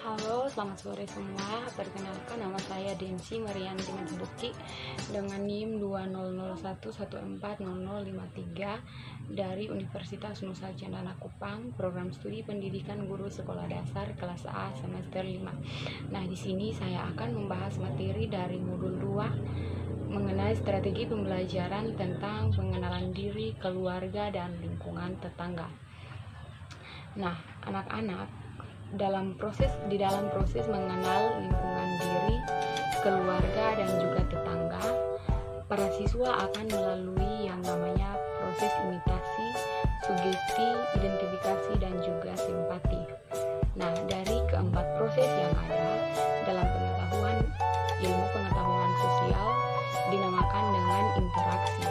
Halo, selamat sore semua. Perkenalkan, nama saya Densi Marianti Mazbuki dengan NIM 2001140053 dari Universitas Nusa Cendana Kupang, program studi pendidikan guru sekolah dasar kelas A semester 5. Nah, di sini saya akan membahas materi dari modul 2 mengenai strategi pembelajaran tentang pengenalan diri, keluarga, dan lingkungan tetangga. Nah, anak-anak di dalam proses mengenal lingkungan diri, keluarga, dan juga tetangga, para siswa akan melalui yang namanya proses imitasi, sugesti, identifikasi, dan juga simpati. Nah, dari keempat proses yang ada dalam ilmu pengetahuan sosial dinamakan dengan interaksi.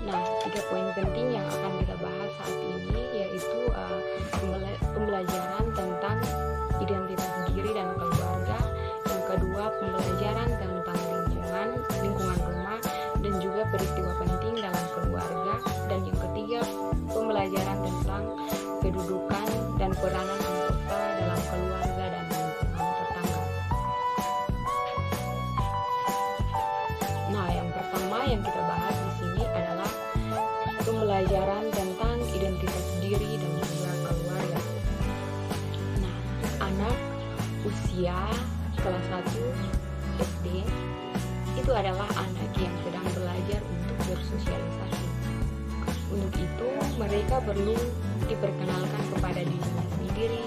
Nah, 3 poin penting yang akan kita bahas saat ini yaitu pembelajaran tentang identitas diri dan keluarga, yang kedua pembelajaran tentang lingkungan rumah dan juga peristiwa penting dalam keluarga, dan yang ketiga pembelajaran tentang kedudukan dan peranan anggota dalam keluarga dan lingkungan tetangga. Nah, yang pertama yang kita bahas di sini adalah pembelajaran tentang identitas diri dan juga keluarga. Nah, anak usia kelas 1 SD itu adalah anak yang sedang belajar untuk bersosialisasi. Untuk itu, mereka perlu diperkenalkan kepada dirinya sendiri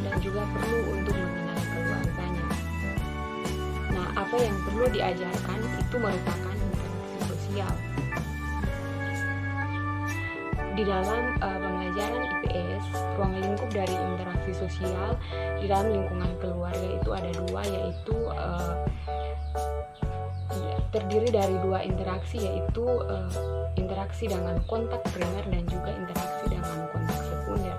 dan juga perlu untuk mengenal keluarganya. Nah, apa yang perlu diajarkan itu merupakan interaksi sosial. Di dalam pembelajaran IPS, ruang lingkup dari interaksi sosial di dalam lingkungan keluarga itu ada 2, yaitu terdiri dari 2 interaksi, yaitu interaksi dengan kontak primer dan juga interaksi dengan kontak sekunder.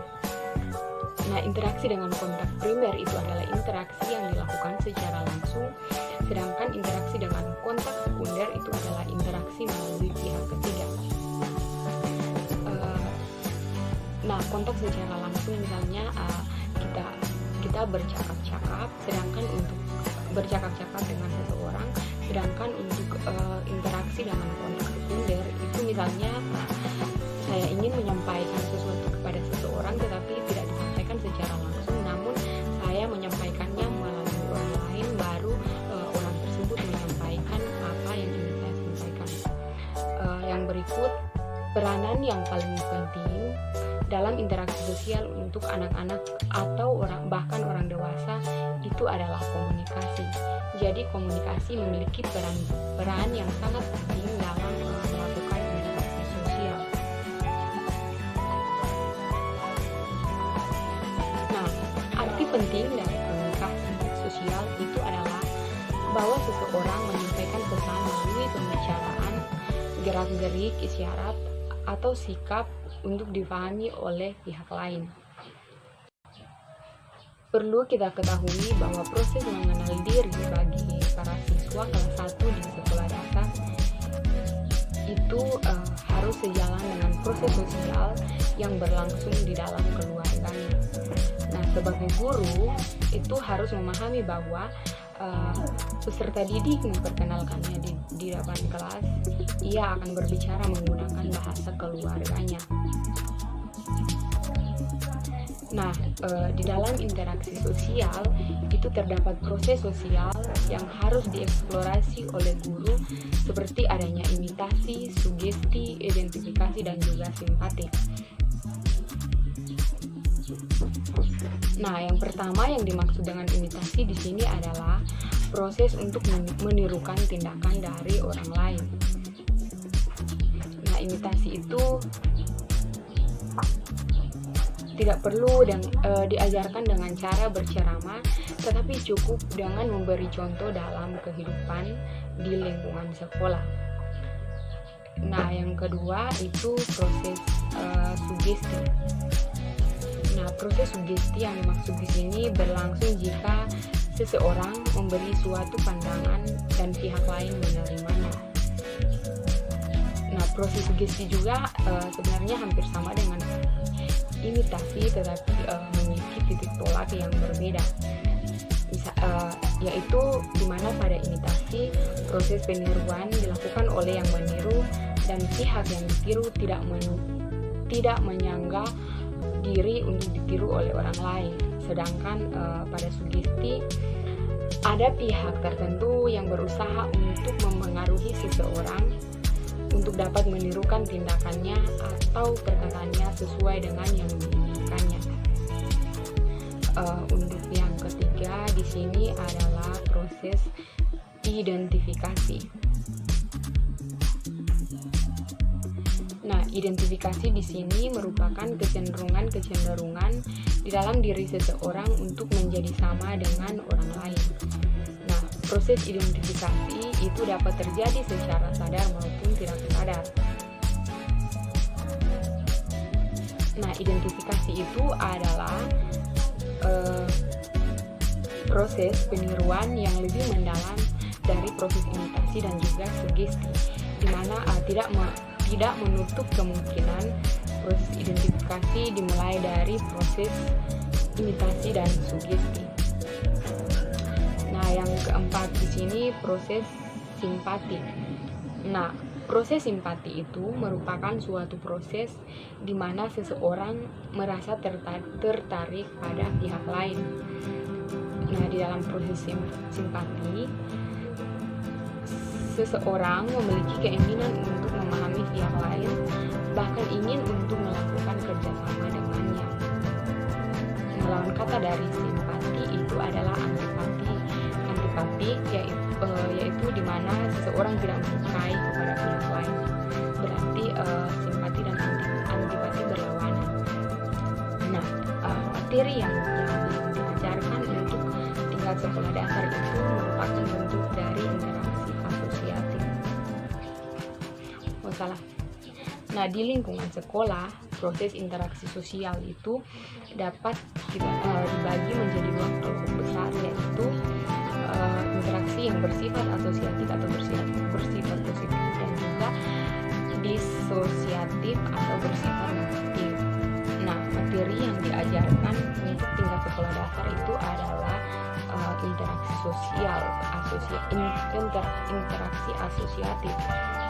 Nah, interaksi dengan kontak primer itu adalah interaksi yang dilakukan secara langsung, sedangkan interaksi dengan kontak sekunder itu adalah interaksi melalui pihak ketiga. Nah, kontak secara langsung misalnya kita bercakap-cakap, sedangkan untuk bercakap-cakap dengan seseorang, sedangkan untuk interaksi dengan kontak sekunder itu misalnya saya ingin menyampaikan sesuatu kepada seseorang tetapi tidak disampaikan secara langsung, namun saya menyampaikannya melalui orang lain, baru orang tersebut menyampaikan apa yang ingin saya sampaikan. Yang berikut, peranan yang paling penting dalam interaksi sosial untuk anak-anak atau bahkan orang dewasa itu adalah komunikasi. Jadi komunikasi memiliki peran yang sangat penting dalam melakukan interaksi sosial. Nah, arti penting dari komunikasi sosial itu adalah bahwa seseorang menyampaikan pesan melalui pembicaraan, gerak-gerik, isyarat, atau sikap untuk dipahami oleh pihak lain. Perlu kita ketahui bahwa proses mengenal diri bagi para siswa kelas 1 di sekolah dasar itu harus sejalan dengan proses sosial yang berlangsung di dalam keluarganya. Nah, sebagai guru itu harus memahami bahwa peserta didik memperkenalkannya di depan kelas, ia akan berbicara menggunakan bahasa keluarganya. Nah, di dalam interaksi sosial itu terdapat proses sosial yang harus dieksplorasi oleh guru, seperti adanya imitasi, sugesti, identifikasi, dan juga simpati. Nah, yang pertama yang dimaksud dengan imitasi di sini adalah proses untuk menirukan tindakan dari orang lain. Nah, imitasi itu tidak perlu diajarkan dengan cara berceramah, tetapi cukup dengan memberi contoh dalam kehidupan di lingkungan sekolah. Nah, yang kedua itu proses sugesti. Nah, proses sugesti yang dimaksud di sini berlangsung jika seseorang memberi suatu pandangan dan pihak lain menerimanya. Nah, proses sugesti juga sebenarnya hampir sama dengan imitasi tetapi memiliki titik tolak yang berbeda. Yaitu dimana pada imitasi proses peniruan dilakukan oleh yang meniru dan pihak yang ditiru tidak menyangka diri untuk ditiru oleh orang lain. Sedangkan pada sugesti ada pihak tertentu yang berusaha untuk memengaruhi seseorang untuk dapat menirukan tindakannya atau perkataannya sesuai dengan yang diinginkannya. Untuk yang ketiga di sini adalah proses identifikasi. Nah, identifikasi di sini merupakan kecenderungan di dalam diri seseorang untuk menjadi sama dengan orang lain. Nah, proses identifikasi itu dapat terjadi secara sadar maupun tidak sadar. Nah, identifikasi itu adalah proses peniruan yang lebih mendalam dari proses imitasi dan juga sugesti, di mana tidak menutup kemungkinan proses identifikasi dimulai dari proses imitasi dan sugesti. Nah, yang keempat di sini proses simpati. Nah, proses simpati itu merupakan suatu proses di mana seseorang merasa tertarik pada pihak lain. Nah, di dalam proses simpati, seseorang memiliki keinginan untuk memahami pihak lain, bahkan ingin untuk melakukan kerjasama dengannya. Lawan kata dari simpati itu adalah antipati. Antipati yaitu di mana seseorang tidak menyukai kepada pihak lain. Berarti simpati dan antipati berlawanan. Nah, materi yang diajarkan untuk tingkat sekolah dasar itu merupakan bentuk dari interaksi asosiatif. Oh, salah. Nah, di lingkungan sekolah, proses interaksi sosial itu dapat dibagi menjadi dua kelompok besar, yaitu interaksi yang bersifat asosiatif atau bersifat positif, dan juga disosiatif atau bersifat negatif. Nah, materi yang diajarkan untuk tingkat sekolah dasar itu adalah interaksi sosial, interaksi asosiatif.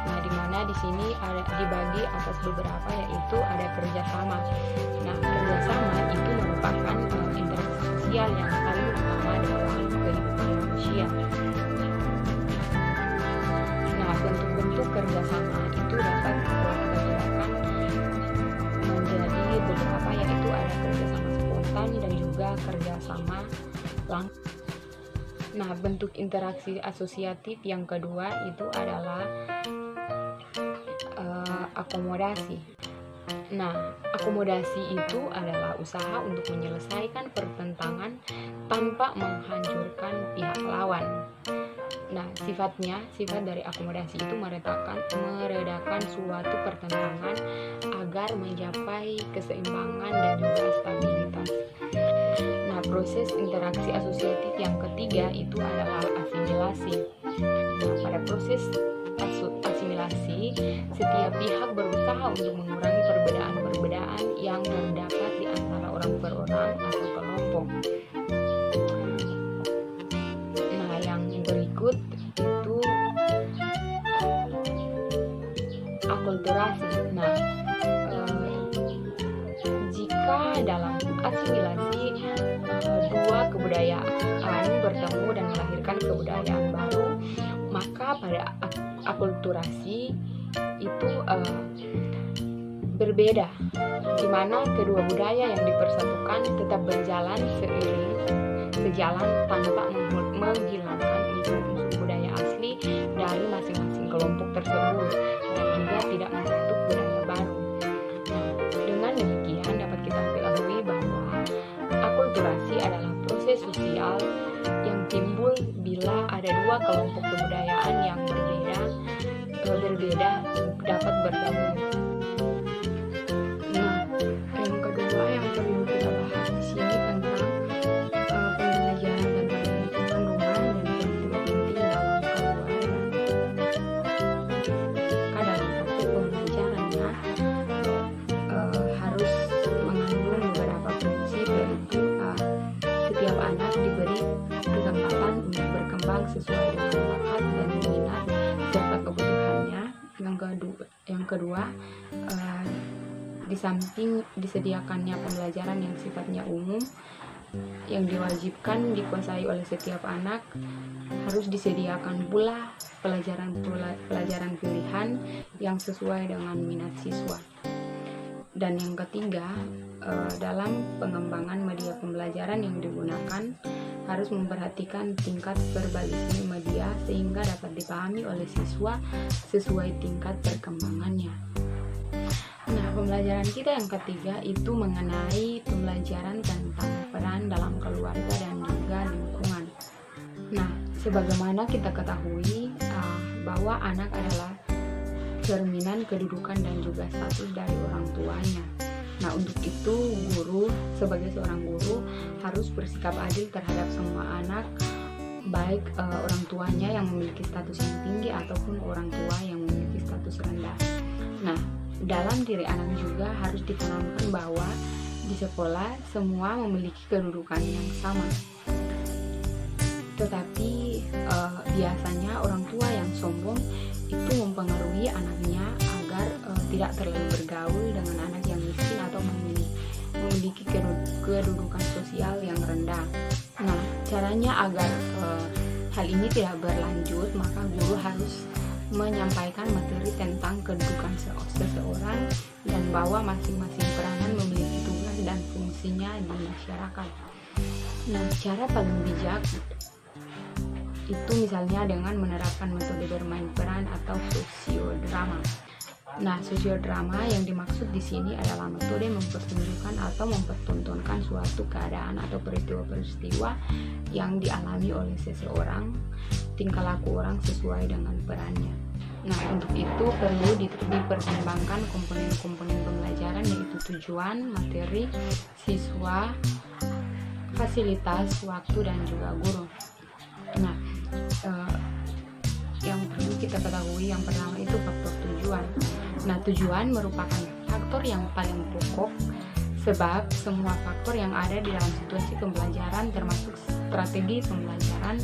Nah, di mana di sini ada dibagi atas beberapa, yaitu ada kerjasama. Nah, kerjasama itu merupakan interaksi sosial yang paling utama dalam kehidupan manusia. Nah, bentuk-bentuk kerjasama itu dapat dibedakan menjadi beberapa, yaitu ada kerjasama spontan dan juga kerjasama langsung. Nah, bentuk interaksi asosiatif yang kedua itu adalah akomodasi. Nah, akomodasi itu adalah usaha untuk menyelesaikan pertentangan tanpa menghancurkan pihak lawan. Nah, sifat dari akomodasi itu meredakan suatu pertentangan agar mencapai keseimbangan dan juga stabilitas. Nah, proses interaksi asosiatif yang ketiga itu adalah asimilasi. Nah, pada proses asimilasi, setiap pihak berusaha untuk mengurangi perbedaan-perbedaan yang terdapat di antara orang per orang atau kelompok. Nah, yang berikut itu akulturasi. Nah, jika dalam asimilasi dua kebudayaan bertemu dan melahirkan kebudayaan baru, maka pada akulturasi itu berbeda, di mana kedua budaya yang dipersatukan tetap berjalan sejalan tanpa menghilangkan unsur-unsur budaya asli dari masing-masing kelompok tersebut, dan juga tidak membentuk budaya baru. Nah, dengan demikian dapat kita ketahui bahwa akulturasi adalah proses sosial yang timbul bila ada dua kelompok kebudayaan yang berbeda dapat bertemu. Nah, yang kedua yang perlu kita bahas di sini tentang pembelajaran tentang lingkungan rumah dan penting dalam keluarga. Dalam satu pembelajarannya harus mengandung kedua, di samping disediakannya pembelajaran yang sifatnya umum yang diwajibkan dikuasai oleh setiap anak, harus disediakan pula pelajaran pilihan yang sesuai dengan minat siswa. Dan yang ketiga, dalam pengembangan media pembelajaran yang digunakan harus memperhatikan tingkat verbalisme media sehingga dapat dipahami oleh siswa sesuai tingkat perkembangannya. Nah, pembelajaran kita yang ketiga itu mengenai pembelajaran tentang peran dalam keluarga dan juga lingkungan. Nah, sebagaimana kita ketahui bahwa anak adalah cerminan kedudukan dan juga status dari orang tuanya. Nah, untuk itu guru sebagai seorang guru harus bersikap adil terhadap semua anak, baik orang tuanya yang memiliki status yang tinggi ataupun orang tua yang memiliki status rendah. Nah, dalam diri anak juga harus ditanamkan bahwa di sekolah semua memiliki kedudukan yang sama. Tetapi biasanya orang tua yang sombong itu mempengaruhi anaknya agar tidak terlalu bergaul dengan anak yang miskin atau memiliki kedudukan sosial yang rendah. Nah, caranya agar hal ini tidak berlanjut, maka guru harus menyampaikan materi tentang kedudukan seseorang dan bahwa masing-masing peranan memiliki tugas dan fungsinya di masyarakat. Nah, cara paling bijak itu misalnya dengan menerapkan metode bermain peran atau sosiodrama. Nah, sosiodrama yang dimaksud di sini adalah metode mempertunjukkan atau mempertontonkan suatu keadaan atau peristiwa yang dialami oleh seseorang, tingkah laku orang sesuai dengan perannya. Nah, untuk itu perlu dipertimbangkan komponen-komponen pembelajaran, yaitu tujuan, materi, siswa, fasilitas, waktu, dan juga guru. Nah, yang perlu kita ketahui yang pertama itu faktor tujuan. Nah, tujuan merupakan faktor yang paling pokok sebab semua faktor yang ada di dalam situasi pembelajaran termasuk strategi pembelajaran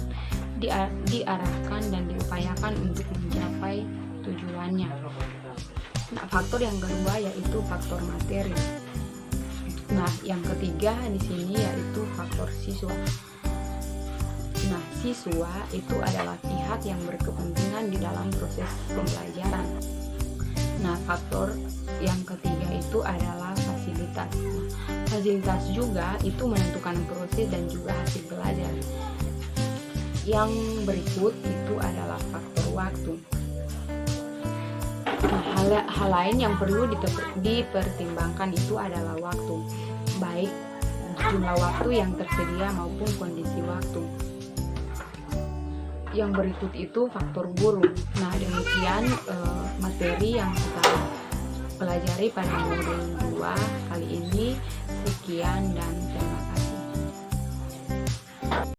diarahkan dan diupayakan untuk mencapai tujuannya. Nah, faktor yang kedua yaitu faktor materi. Nah, yang ketiga di sini yaitu faktor siswa. Nah, siswa itu adalah pihak yang berkepentingan di dalam proses pembelajaran. Nah, faktor yang ketiga itu adalah fasilitas. Nah, fasilitas juga itu menentukan proses dan juga hasil belajar. Yang berikut itu adalah faktor waktu. Nah, hal lain yang perlu dipertimbangkan itu adalah waktu, baik jumlah waktu yang tersedia maupun kondisi waktu. Yang berikut itu faktor guru. Nah, demikian materi yang kita pelajari pada modul 2 kali ini. Sekian dan terima kasih.